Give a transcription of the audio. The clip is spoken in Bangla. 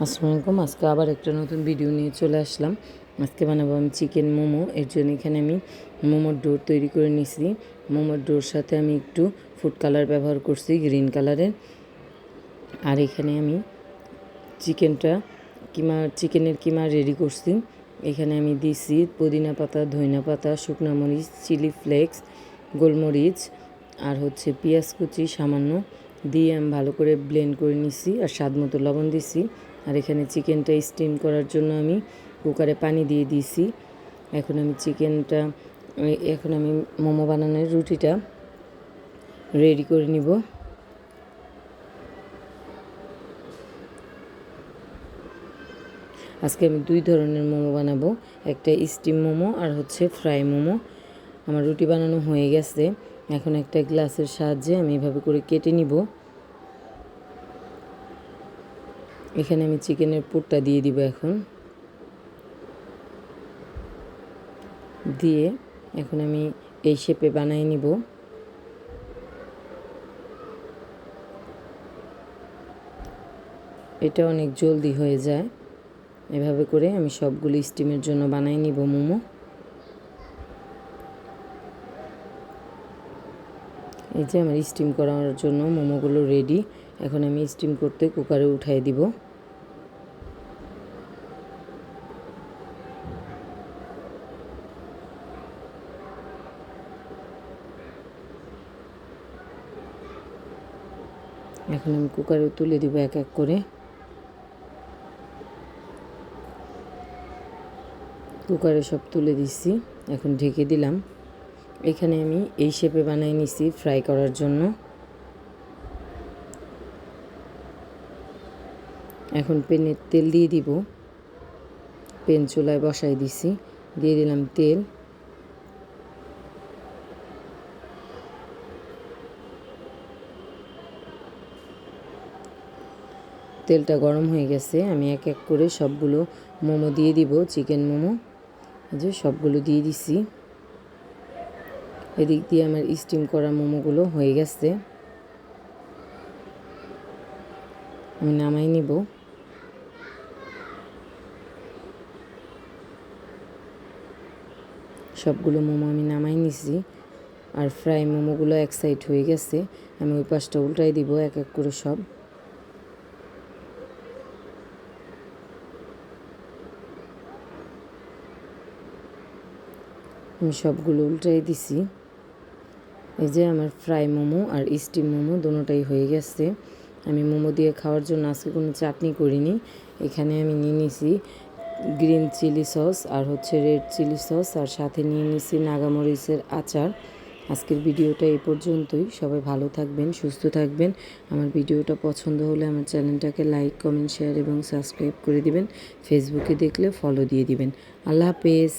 আসসালামু আলাইকুম। আজকে আবার একটা নতুন ভিডিও নিয়ে চলে আসলাম। আজকে বানাবো আমি চিকেন মোমো। এর জন্য এখানে আমি মোমোর ডোর তৈরি করে নিয়েছি। মোমোর ডোর সাথে আমি একটু ফুড কালার ব্যবহার করছি, গ্রিন কালারের। আর এখানে আমি চিকেনের কিমা রেডি করছি। এখানে আমি দিছি পুদিনা পাতা, ধনিয়া পাতা, শুকনো মরিচ, চিলি ফ্লেক্স, গোলমরিচ আর পেঁয়াজ কুচি সামান্য দিয়ে আমি ভালো করে ব্লেন্ড করে নিছি। আর স্বাদ মতো লবণ দিছি। আর এখানে চিকেনটা স্টিম করার জন্য আমি কুকারে পানি দিয়ে দিয়েছি। এখন আমি মোমো বানানোর রুটিটা রেডি করে নিব। আজকে আমি 2 ধরনের মোমো বানাবো, একটা স্টিম মোমো আর ফ্রাই মোমো। আমার রুটি বানানো হয়ে গেছে। এখন একটা গ্লাসের সাহায্যে আমি এভাবে করে কেটে নিব। এখানে আমি চিকেনের পুরটা দিয়ে দিব। এখন আমি এই শেপে বানিয়ে নিব। এটা অনেক জলদি হয়ে যায়। এভাবে করে আমি সবগুলো স্টিমের জন্য বানিয়ে নিব মোমো। এই যে আমার স্টিম করার জন্য মোমোগুলো রেডি। এখন আমি স্টিম করতে কুকারে উঠাই দিব। এখন আমি কুকারে তুলে দিব এক এক করে। কুকারে সব তুলে দিচ্ছি। এখন ঢেকে দিলাম। এখানে আমি এই শেপে বানিয়ে নিছি ফ্রাই করার জন্য। এখন প্যানে তেল দিয়ে দিব। প্যান চুলায় বসাই দিছি। দিয়ে দিলাম তেল। তেলটা গরম হয়ে গেছে। আমি এক এক করে সবগুলো মোমো দিয়ে দিব। চিকেন মোমো যে সবগুলো দিয়ে দিছি। এদিক দিয়ে আমার স্টিম করা মোমোগুলো হয়ে গেছে। আমি নামাই নিব। সবগুলো মোমো আমি নামাই নিছি। আর ফ্রাই মোমোগুলো এক সাইড হয়ে গেছে। আমি ওই পাশটা উল্টাই দিব এক এক করে সব। আমি সবগুলো উল্টাই দিছি। এই যে আমার ফ্রাই মোমো আর স্টিম মোমো দুটোটাই হয়ে গেছে। আমি মোমো দিয়ে খাওয়ার জন্য আজকে কোনো চাটনি করিনি। এখানে আমি নিয়ে নিছি গ্রিন চিলি সস আর রেড চিলি সস, আর সাথে নিয়ে নিছি নাগামরিচের আচার। আজকের ভিডিওটা এই পর্যন্তই। সবাই ভালো থাকবেন, সুস্থ থাকবেন। আমার ভিডিওটা পছন্দ হলে আমার চ্যানেলটাকে লাইক, কমেন্ট, শেয়ার এবং সাবস্ক্রাইব করে দিবেন। ফেসবুকে দেখলে ফলো দিয়ে দিবেন। আল্লাহ হাফেজ।